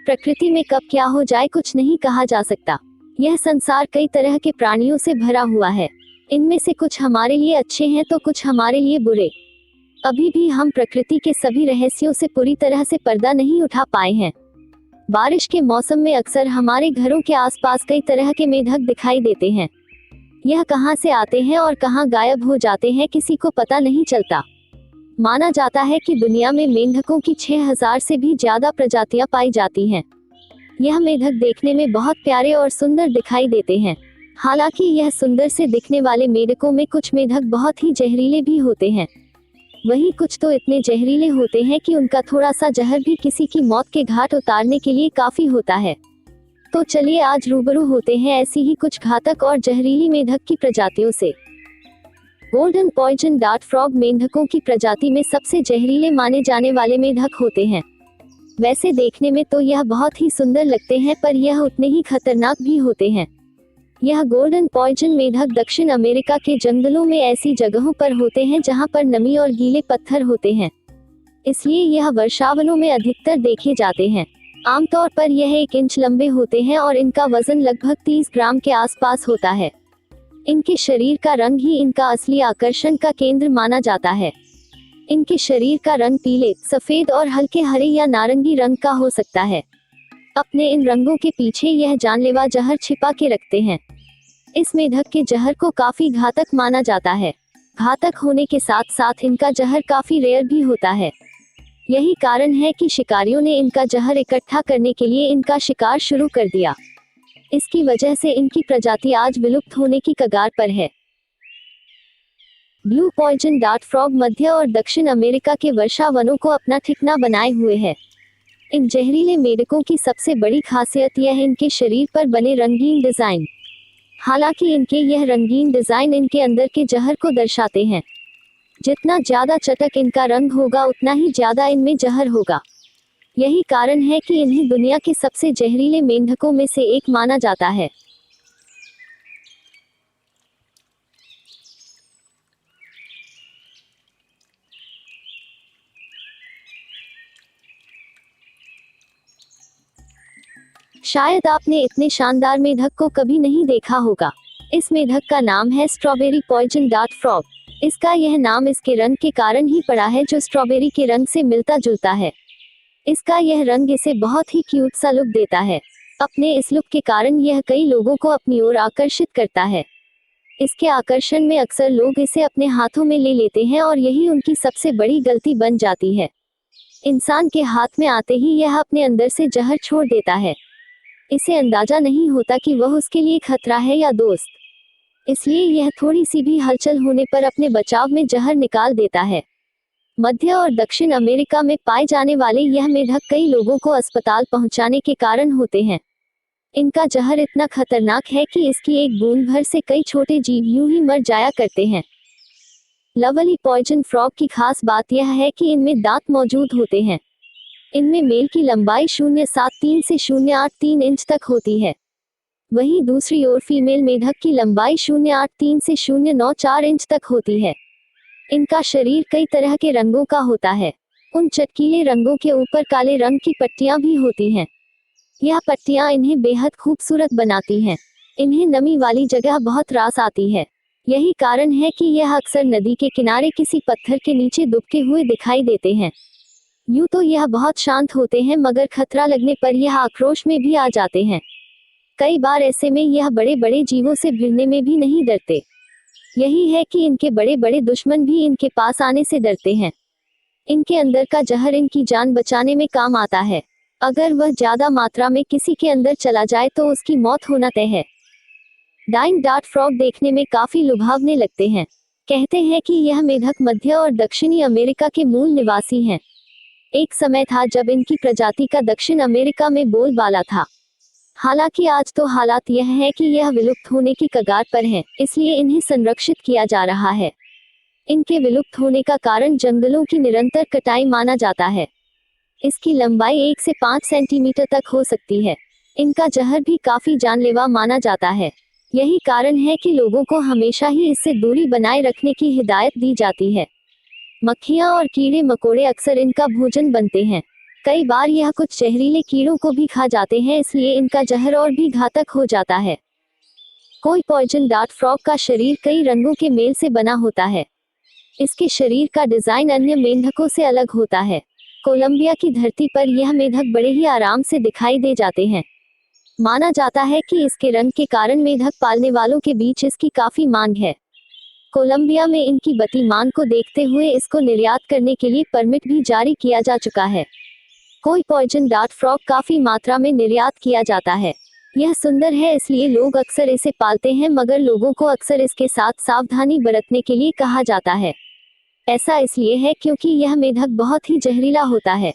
प्रकृति में कब क्या हो जाए कुछ नहीं कहा जा सकता। यह संसार कई तरह के प्राणियों से भरा हुआ है। इनमें से कुछ हमारे लिए अच्छे हैं तो कुछ हमारे लिए बुरे। अभी भी हम प्रकृति के सभी रहस्यों से पूरी तरह से पर्दा नहीं उठा पाए हैं। बारिश के मौसम में अक्सर हमारे घरों के आसपास कई तरह के मेंढक दिखाई देते हैं। यह कहां से आते हैं और कहां गायब हो जाते हैं किसी को पता नहीं चलता। माना जाता है कि दुनिया में मेंढकों की 6000 से भी ज्यादा प्रजातियां पाई जाती हैं। यह मेंढक देखने में बहुत प्यारे और सुंदर दिखाई देते हैं। हालांकि यह सुंदर से दिखने वाले मेंढकों में कुछ मेंढक बहुत ही जहरीले भी होते हैं। वहीं कुछ तो इतने जहरीले होते हैं कि उनका थोड़ा सा जहर भी किसी की मौत के घाट उतारने के लिए काफी होता है। तो चलिए आज रूबरू होते हैं ऐसी ही कुछ घातक और जहरीली मेंढक की प्रजातियों से। गोल्डन पॉइजन डार्ट फ्रॉग मेंढकों की प्रजाति में सबसे जहरीले माने जाने वाले मेंढक होते हैं। वैसे देखने में तो यह बहुत ही सुंदर लगते हैं पर यह उतने ही खतरनाक भी होते हैं। यह गोल्डन पॉइजन मेंढक दक्षिण अमेरिका के जंगलों में ऐसी जगहों पर होते हैं जहां पर नमी और गीले पत्थर होते हैं, इसलिए यह वर्षावनों में अधिकतर देखे जाते हैं। आमतौर पर यह 1 इंच लंबे होते हैं और इनका वजन लगभग 30 ग्राम के आसपास होता है। इनके शरीर का रंग ही इनका असली आकर्षण का केंद्र माना जाता है। इनके शरीर का रंग पीले, सफेद और हल्के हरे या नारंगी रंग का हो सकता है। अपने इन रंगों के पीछे यह जानलेवा जहर छिपा के रखते हैं। इस मेंढक के जहर को काफी घातक माना जाता है। घातक होने के साथ साथ इनका जहर काफी रेयर भी होता है। यही कारण है कि शिकारियों ने इनका जहर इकट्ठा करने के लिए इनका शिकार शुरू कर दिया। इसकी वजह से इनकी प्रजाति आज विलुप्त होने की कगार पर है। ब्लू पॉइजन डार्ट फ्रॉग मध्य और दक्षिण अमेरिका के वर्षा वनों को अपना ठिकाना बनाए हुए है। इन जहरीले मेंढकों की सबसे बड़ी खासियत यह है इनके शरीर पर बने रंगीन डिजाइन। हालांकि इनके यह रंगीन डिजाइन इनके अंदर के जहर को दर्शाते हैं। जितना ज्यादा चटक इनका रंग होगा उतना ही ज्यादा इनमें जहर होगा। यही कारण है कि इन्हें दुनिया के सबसे जहरीले मेंढकों में से एक माना जाता है। शायद आपने इतने शानदार मेंढक को कभी नहीं देखा होगा। इस मेंढक का नाम है स्ट्रॉबेरी पॉइजन डार्ट फ्रॉग। इसका यह नाम इसके रंग के कारण ही पड़ा है जो स्ट्रॉबेरी के रंग से मिलता जुलता है। इसका यह रंग इसे बहुत ही क्यूट सा लुक देता है। अपने इस लुक के कारण यह कई लोगों को अपनी ओर आकर्षित करता है। इसके आकर्षण में अक्सर लोग इसे अपने हाथों में ले लेते हैं और यही उनकी सबसे बड़ी गलती बन जाती है। इंसान के हाथ में आते ही यह अपने अंदर से जहर छोड़ देता है। इसे अंदाजा नहीं होता कि वह उसके लिए खतरा है या दोस्त, इसलिए यह थोड़ी सी भी हलचल होने पर अपने बचाव में जहर निकाल देता है। मध्य और दक्षिण अमेरिका में पाए जाने वाले यह मेंढक कई लोगों को अस्पताल पहुंचाने के कारण होते हैं। इनका जहर इतना खतरनाक है कि इसकी एक बूंद भर से कई छोटे जीव यूं ही मर जाया करते हैं। लवली पॉइजन फ्रॉग की खास बात यह है कि इनमें दांत मौजूद होते हैं। इनमें मेल की लंबाई 0.73 से 0.83 इंच तक होती है। वहीं दूसरी ओर फीमेल मेंढक की लंबाई 0.83 से 0.94 इंच तक होती है। इनका शरीर कई तरह के रंगों का होता है। उन चटकीले रंगों के ऊपर काले रंग की पट्टियां भी होती हैं। यह पट्टियां इन्हें बेहद खूबसूरत बनाती हैं। इन्हें नमी वाली जगह बहुत रास आती है। यही कारण है कि यह अक्सर नदी के किनारे किसी पत्थर के नीचे दुबके हुए दिखाई देते हैं। यूं तो यह बहुत शांत होते हैं मगर खतरा लगने पर यह आक्रोश में भी आ जाते हैं। कई बार ऐसे में यह बड़े बड़े जीवों से भिड़ने में भी नहीं डरते। यही है कि इनके बड़े बड़े दुश्मन भी इनके पास आने से डरते हैं। इनके अंदर का जहर इनकी जान बचाने में काम आता है। अगर वह ज्यादा मात्रा में किसी के अंदर चला जाए तो उसकी मौत होना तय है। डाइंग डार्ट फ्रॉग देखने में काफी लुभावने लगते हैं। कहते हैं कि यह मेंढक मध्य और दक्षिणी अमेरिका के मूल निवासी हैं। एक समय था जब इनकी प्रजाति का दक्षिण अमेरिका में बोलबाला था। हालांकि आज तो हालात यह है कि यह विलुप्त होने की कगार पर है, इसलिए इन्हें संरक्षित किया जा रहा है। इनके विलुप्त होने का कारण जंगलों की निरंतर कटाई माना जाता है। इसकी लंबाई 1 से 5 सेंटीमीटर तक हो सकती है। इनका जहर भी काफी जानलेवा माना जाता है। यही कारण है कि लोगों को हमेशा ही इससे दूरी बनाए रखने की हिदायत दी जाती है। मक्खियां और कीड़े मकोड़े अक्सर इनका भोजन बनते हैं। कई बार यह कुछ जहरीले कीड़ों को भी खा जाते हैं, इसलिए इनका जहर और भी घातक हो जाता है। कोई पॉइजन डार्ट फ्रॉग का शरीर कई रंगों के मेल से बना होता है। इसके शरीर का डिजाइन अन्य मेंढकों से अलग होता है। कोलंबिया की धरती पर यह मेंढक बड़े ही आराम से दिखाई दे जाते हैं। माना जाता है कि इसके रंग के कारण मेंढक पालने वालों के बीच इसकी काफी मांग है। कोलंबिया में इनकी बढ़ती मांग को देखते हुए इसको निर्यात करने के लिए परमिट भी जारी किया जा चुका है। कोई पॉइजन डार्ट फ्रॉग काफी मात्रा में निर्यात किया जाता है। यह सुंदर है, इसलिए लोग अक्सर इसे पालते हैं, मगर लोगों को अक्सर इसके साथ सावधानी बरतने के लिए कहा जाता है। ऐसा इसलिए है क्योंकि यह मेंढक बहुत ही जहरीला होता है।